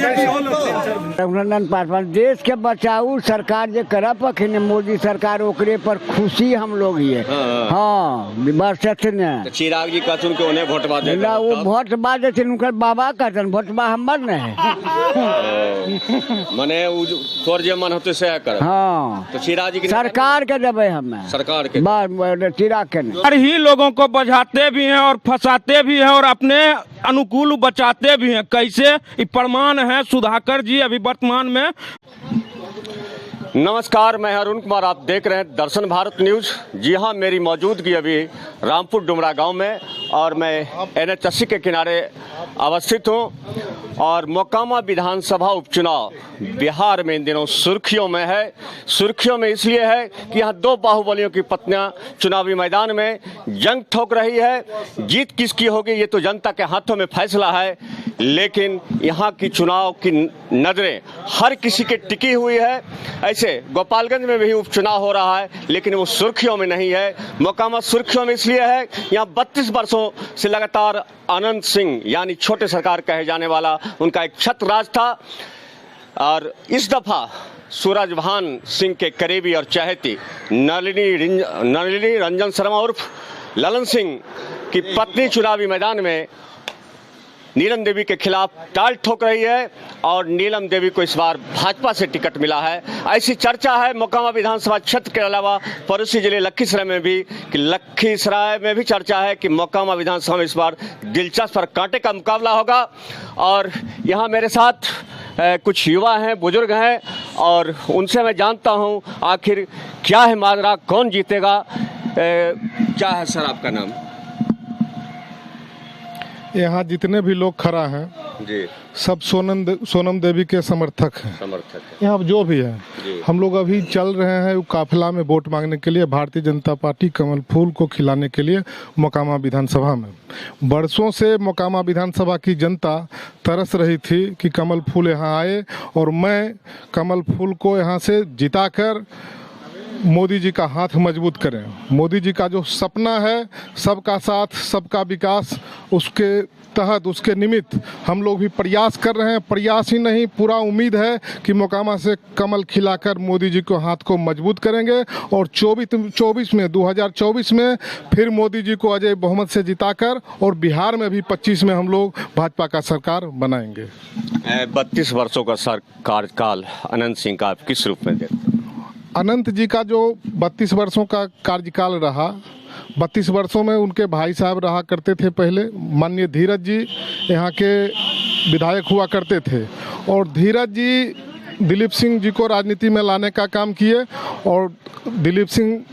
रघुनंदन पासवान देश के बचाऊ सरकार जो करा पखिन मोदी सरकार ओकरे पर खुशी हम लोग ये हाँ बस ने चिराग जी कहतुन के उन्हें वोट दे वो वोट बाद उनकर बाबा कहतन वोट बा हमर न है मने तोर जे मन होते से कर हाँ तो चिराग जी की सरकार के देवे हमें सरकार के चिराग के हर ही लोगों को बचाते भी हैं और फंसाते भी हैं और अपने अनुकूल बचाते भी हैं। कैसे ये प्रमाण है सुधाकर जी अभी वर्तमान में। नमस्कार, मैं अरुण कुमार, आप देख रहे हैं दर्शन भारत न्यूज। जी हाँ, मेरी मौजूदगी अभी रामपुर डुमरा गांव में और मैं NH80 के किनारे अवस्थित हूं और मोकामा विधानसभा उपचुनाव बिहार में इन दिनों सुर्खियों में है। सुर्खियों में इसलिए है कि यहाँ दो बाहुबलियों की पत्नियां चुनावी मैदान में जंग ठोक रही है। जीत किसकी होगी ये तो जनता के हाथों में फैसला है, लेकिन यहाँ की चुनाव की नजरें हर किसी के टिकी हुई है। ऐसे गोपालगंज में भी उपचुनाव हो रहा है, लेकिन वो सुर्खियों में नहीं है। मोकामा सुर्खियों में इसलिए है, यहाँ 32 वर्षों से लगातार अनंत सिंह यानी छोटे सरकार कहे जाने वाला उनका एक छत्र राज था और इस दफा सूरजभान सिंह के करीबी और चहेती नलिनी रंजन शर्मा उर्फ ललन सिंह की पत्नी चुनावी मैदान में नीलम देवी के खिलाफ टाल ठोक रही है और नीलम देवी को इस बार भाजपा से टिकट मिला है, ऐसी चर्चा है मोकामा विधानसभा क्षेत्र के अलावा पड़ोसी जिले लखीसराय में भी चर्चा है कि मोकामा विधानसभा में इस बार दिलचस्प और कांटे का मुकाबला होगा। और यहाँ मेरे साथ कुछ युवा हैं, बुजुर्ग हैं और उनसे मैं जानता हूँ आखिर क्या है माजरा, कौन जीतेगा। क्या है सर आपका नाम? यहाँ जितने भी लोग खड़ा हैं जी सब सोनम देवी के समर्थक हैं। यहाँ जो भी है हम लोग अभी चल रहे हैं काफिला में वोट मांगने के लिए भारतीय जनता पार्टी कमल फूल को खिलाने के लिए मोकामा विधानसभा में। बरसों से मोकामा विधानसभा की जनता तरस रही थी कि कमल फूल यहाँ आए और मैं कमल फूल को यहाँ से जिताकर मोदी जी का हाथ मजबूत करें। मोदी जी का जो सपना है सबका साथ सबका विकास, उसके तहत उसके निमित्त हम लोग भी प्रयास कर रहे हैं। प्रयास ही नहीं, पूरा उम्मीद है कि मोकामा से कमल खिलाकर मोदी जी को हाथ को मजबूत करेंगे और 2024 में फिर मोदी जी को अजय बहुमत से जिताकर और बिहार में भी 25 में हम लोग भाजपा का सरकार बनाएंगे। 32 वर्षों का कार्यकाल अनंत सिंह का आप किस रूप में देखते हैं? अनंत जी का जो 32 वर्षों का कार्यकाल रहा, 32 वर्षों में उनके भाई साहब रहा करते थे। पहले माननीय धीरज जी यहाँ के विधायक हुआ करते थे और धीरज जी दिलीप सिंह जी को राजनीति में लाने का काम किए और दिलीप सिंह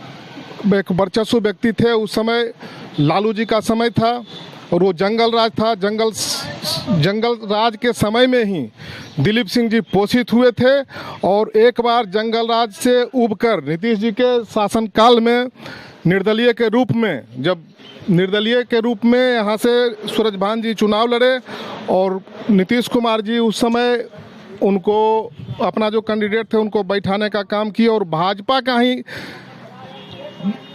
एक वर्चस्व व्यक्ति थे। उस समय लालू जी का समय था और वो जंगल राज था। जंगल राज के समय में ही दिलीप सिंह जी पोषित हुए थे और एक बार जंगल राज से उबकर नीतीश जी के शासनकाल में निर्दलीय के रूप में यहाँ से सूरजभान जी चुनाव लड़े और नीतीश कुमार जी उस समय उनको अपना जो कैंडिडेट थे उनको बैठाने का काम किया और भाजपा का ही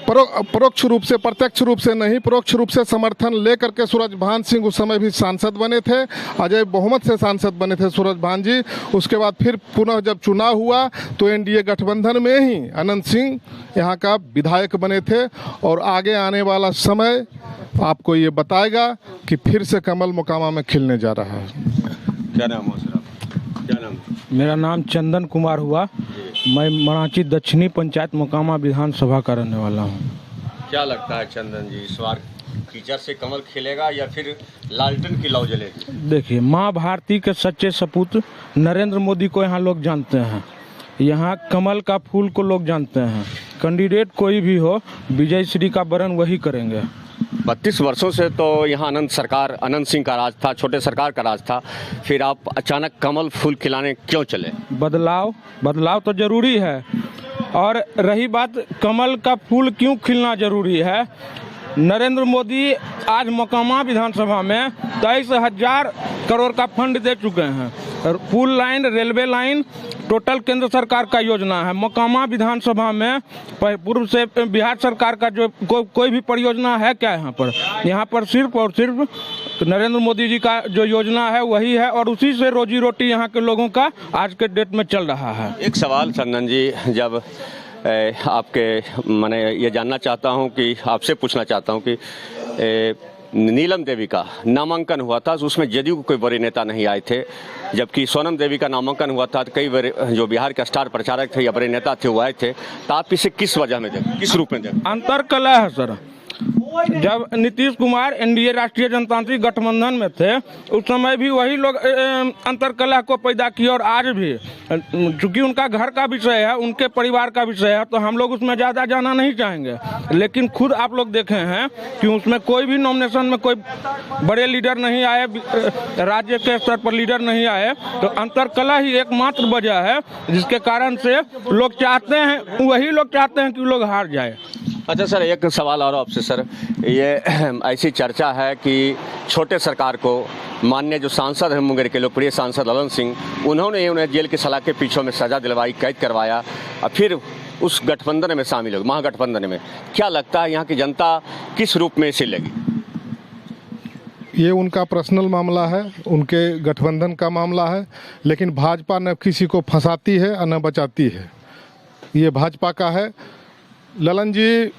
परोक्ष रूप से, प्रत्यक्ष रूप से नहीं, परोक्ष रूप से समर्थन लेकर के सूरजभान सिंह उस समय भी सांसद बने थे। अजय बहुमत से सांसद बने थे सूरजभान जी। उसके बाद फिर पुनः जब चुनाव हुआ तो एनडीए गठबंधन में ही अनंत सिंह यहाँ का विधायक बने थे और आगे आने वाला समय आपको ये बताएगा कि फिर से कमल मोकामा में खिलने जा रहा है। क्या नाम है सर? क्या नाम? मेरा नाम चंदन कुमार हुआ। मैं मराची दक्षिणी पंचायत मोकामा विधानसभा का रहने वाला हूँ। क्या लगता है चंदन जी, इस बार कीचड़ से कमल खिलेगा या फिर लालटेन की लौ जलेगी? देखिए, माँ भारती के सच्चे सपूत नरेंद्र मोदी को यहाँ लोग जानते हैं, यहाँ कमल का फूल को लोग जानते हैं। कैंडिडेट कोई भी हो, विजय श्री का वरण वही करेंगे। 32 वर्षों से तो यहाँ अनंत सिंह का राज था, छोटे सरकार का राज था, फिर आप अचानक कमल फूल खिलाने क्यों चले? बदलाव तो जरूरी है। और रही बात कमल का फूल क्यों खिलना जरूरी है, नरेंद्र मोदी आज मोकामा विधानसभा में 23,000 करोड़ का फंड दे चुके हैं। पुल लाइन, रेलवे लाइन टोटल केंद्र सरकार का योजना है। मोकामा विधानसभा में पूर्व से बिहार सरकार का जो कोई भी परियोजना है क्या यहाँ पर सिर्फ और सिर्फ तो नरेंद्र मोदी जी का जो योजना है वही है और उसी से रोजी रोटी यहाँ के लोगों का आज के डेट में चल रहा है। एक सवाल चंदन जी, जब आपके मैंने ये जानना चाहता हूँ कि आपसे पूछना चाहता हूँ कि नीलम देवी का नामांकन हुआ था, उसमें जदयू के कोई बड़े नेता नहीं आए थे, जबकि सोनम देवी का नामांकन हुआ था तो कई बड़े जो बिहार के स्टार प्रचारक थे या बड़े नेता थे वो आए थे। तो आप इसे किस वजह में देखें, किस रूप में देखें? अंतर कला है सर। जब नीतीश कुमार एनडीए राष्ट्रीय जनतांत्रिक गठबंधन में थे उस समय भी वही लोग अंतर कला को पैदा किए और आज भी चूंकि उनका घर का विषय है, उनके परिवार का विषय है, तो हम लोग उसमें ज़्यादा जाना नहीं चाहेंगे। लेकिन खुद आप लोग देखे हैं कि उसमें कोई भी नॉमिनेशन में कोई बड़े लीडर नहीं आए, राज्य के स्तर पर लीडर नहीं आए, तो अंतर कला ही एकमात्र वजह है जिसके कारण से लोग चाहते हैं, वही लोग चाहते हैं कि लोग हार जाए। अच्छा सर, एक सवाल और आपसे सर, ये ऐसी चर्चा है कि छोटे सरकार को माननीय जो सांसद हैं मुंगेर के लोकप्रिय सांसद ललन सिंह, उन्होंने उन्हें जेल की सलाह के पीछों में सजा दिलवाई, कैद करवाया और फिर उस गठबंधन में शामिल हो, महागठबंधन में। क्या लगता है यहाँ की जनता किस रूप में इसे लगी? ये उनका पर्सनल मामला है, उनके गठबंधन का मामला है, लेकिन भाजपा न किसी को फंसाती है और न बचाती है, ये भाजपा का है। ललन जी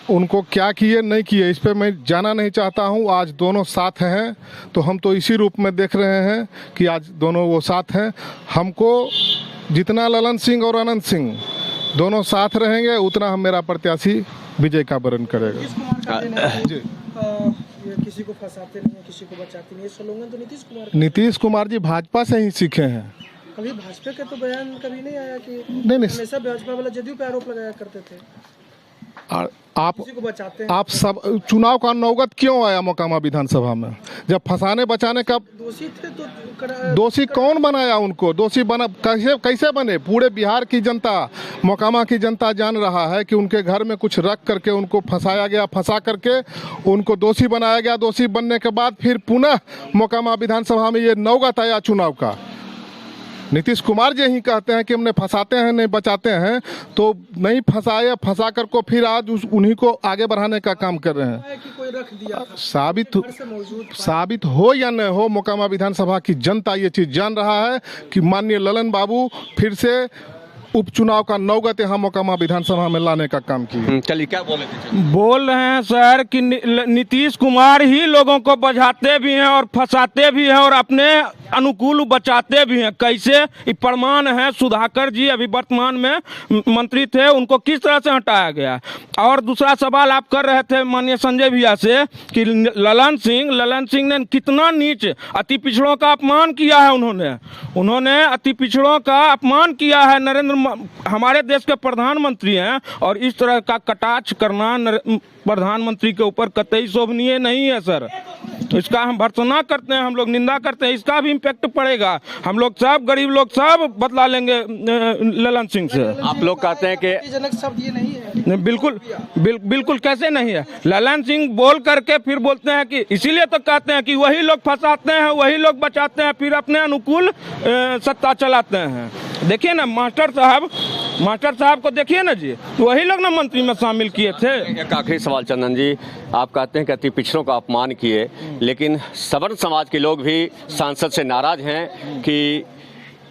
उनको क्या किए नहीं किए इस पर मैं जाना नहीं चाहता हूं। आज दोनों साथ हैं तो हम तो इसी रूप में देख रहे हैं कि आज दोनों वो साथ हैं। हमको जितना ललन सिंह और अनंत सिंह दोनों साथ रहेंगे उतना हम मेरा प्रत्याशी विजय का वरण करेगा। जी किसी को फंसाते नहीं है, किसी को बचाते नहीं है, स्लोगन तो नीतीश कुमार जी भाजपा से ही सीखे हैं। कभी भाजपा का तो बयान कभी नहीं आया कि नहीं हमेशा भाजपा वाला जदयू पे आरोप लगाया करते थे। और आप किसी को बचाते हैं। आप सब चुनाव का नौबत क्यों आया मोकामा विधानसभा में? जब फंसाने बचाने का दोषी थे तो दोषी कौन बनाया उनको? दोषी बना कैसे बने? पूरे बिहार की जनता, मोकामा की जनता जान रहा है कि उनके घर में कुछ रख करके उनको फंसाया गया, फंसा करके उनको दोषी बनाया गया। दोषी बनने के बाद फिर पुनः मोकामा विधानसभा में ये नौबत आया चुनाव का। नीतीश कुमार जी ही कहते हैं कि हमने फंसाते हैं नहीं बचाते हैं, तो नहीं फंसाए, फंसा कर को फिर आज उन्हीं को आगे बढ़ाने का काम कर रहे हैं। कि कोई रख दिया साबित हो या न हो, मोकामा विधानसभा की जनता ये चीज जान रहा है कि माननीय ललन बाबू फिर से उपचुनाव का नौबत यहाँ मोकामा विधानसभा में लाने का काम किया। चलिए, क्या बोल रहे हैं सर कि नीतीश कुमार ही लोगों को बचाते भी हैं और फंसाते भी हैं और अपने अनुकूल बचाते भी हैं। कैसे? ये प्रमाण है। सुधाकर जी अभी वर्तमान में मंत्री थे, उनको किस तरह से हटाया गया। और दूसरा सवाल आप कर रहे थे माननीय संजय भैया से कि ललन सिंह ने कितना नीच अति पिछड़ों का अपमान किया है। उन्होंने अति पिछड़ों का अपमान किया है। हमारे देश के प्रधानमंत्री हैं और इस तरह का कटाक्ष करना प्रधानमंत्री के ऊपर कतई शोभनीय नहीं है सर। तो इसका हम भर्त्सना करते हैं, हम लोग निंदा करते हैं, इसका भी इम्पैक्ट पड़ेगा। हम लोग सब गरीब लोग सब बदला लेंगे ललन सिंह से। आप लोग कहते हैं कि जनक शब्द ये नहीं है। बिल्कुल कैसे नहीं है? ललन सिंह बोल करके फिर बोलते हैं कि इसीलिए तो कहते हैं कि वही लोग फंसाते हैं, वही लोग बचाते हैं, फिर अपने अनुकूल सत्ता चलाते हैं। देखिए ना मास्टर साहब को देखिए ना जी, वही लोग ना मंत्री में शामिल किए थे। एक आखिरी सवाल चंदन जी, आप कहते हैं कि अति पिछड़ों का अपमान किए, लेकिन सवर्ण समाज के लोग भी सांसद से नाराज हैं कि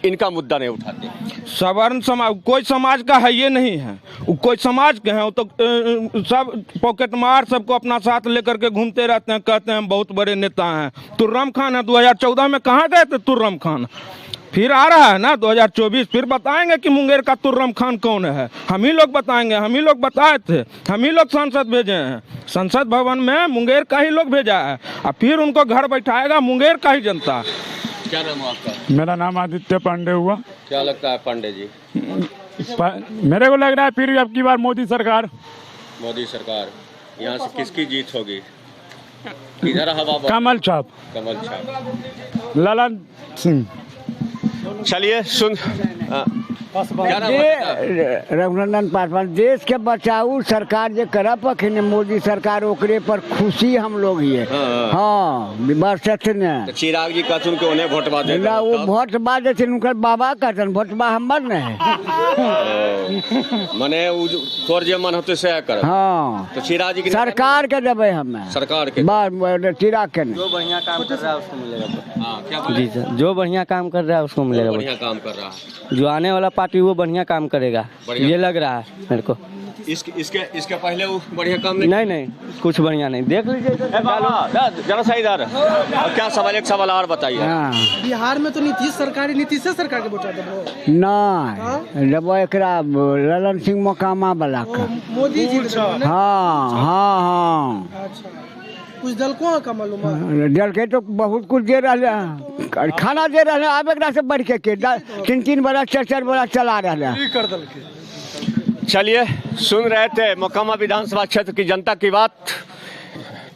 इनका मुद्दा नहीं उठाते। सवर्ण समाज कोई समाज का है ये नहीं है, कोई समाज के हैं तो सब पॉकेट मार सबको अपना साथ लेकर के घूमते रहते हैं, कहते हैं बहुत बड़े नेता हैं। तुर्रम खान है, 2014 में कहाँ गए थे तुर्रम खान? फिर आ रहा है ना 2024, फिर बताएंगे कि मुंगेर का तुर्रम खान कौन है। हम ही लोग बताएंगे, हम ही लोग बताए थे, हम ही लोग सांसद भेजे हैं। संसद भवन में मुंगेर का ही लोग भेजा है और फिर उनको घर बैठाएगा मुंगेर का ही जनता। क्या नाम है आपका? मेरा नाम आदित्य पांडे हुआ। क्या लगता है पांडे जी? मेरे को लग रहा है फिर अब की बार मोदी सरकार। यहाँ से किसकी जीत होगी? इधर हवा कमल छाप कमल छाप ललन सिंह। चलिए क्या नाम है? रघुनंदन पासवान। देश के बचाऊ सरकार जो करा पखिन मोदी सरकार ओकरे पर खुशी हम लोग ये। हाँ बरसत ने तो चिराग जी कहथुन के उन्हें वोटवा दे ना वो वोट बा देथिन उनकर बाबा कहतन वोटबा हमर ने है। मने तोर जे मन होते से कर। हाँ तो चिराग जी की सरकार के देवे हमें सरकार के चिराग के नहीं। जो बढ़िया काम कर रहा है उसको मिलेगा। हाँ क्या जी सर, जो बढ़िया काम कर रहा है उसको मिलेगा। बढ़िया काम कर रहा है। जो आने वाला पार्टी वो बढ़िया काम करेगा, बढ़िया। ये लग रहा है मेरे को। इसके पहले वो बढ़िया काम नहीं कुछ बढ़िया नहीं। देख लीजिए जरा सा इधर। क्या सवाल, एक सवाल और बताइए। हाँ बिहार में तो नीतीश सरकार के वोट दे नहीं जब एकरा ललन सिंह मोकामा वाला का। मोदी जी के दल ने। हाँ हाँ हाँ अच्छा, कुछ दल को का मालूम है? जल के तो बहुत कुछ दे रहे हैं, खाना दे रहे हैं। अब एकरा से बढ़ के 3 बरस 4 बरस चला रहे हैं। चलिए सुन रहे थे मोकामा विधानसभा क्षेत्र की जनता की बात।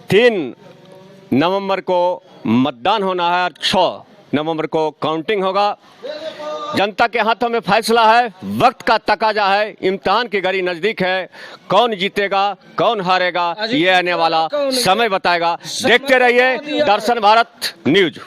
3 नवंबर को मतदान होना है और 6 नवंबर को काउंटिंग होगा। जनता के हाथों में फैसला है, वक्त का तकाजा है, इम्तिहान की घड़ी नजदीक है। कौन जीतेगा कौन हारेगा ये आने वाला समय बताएगा। देखते रहिए दर्शन भारत न्यूज।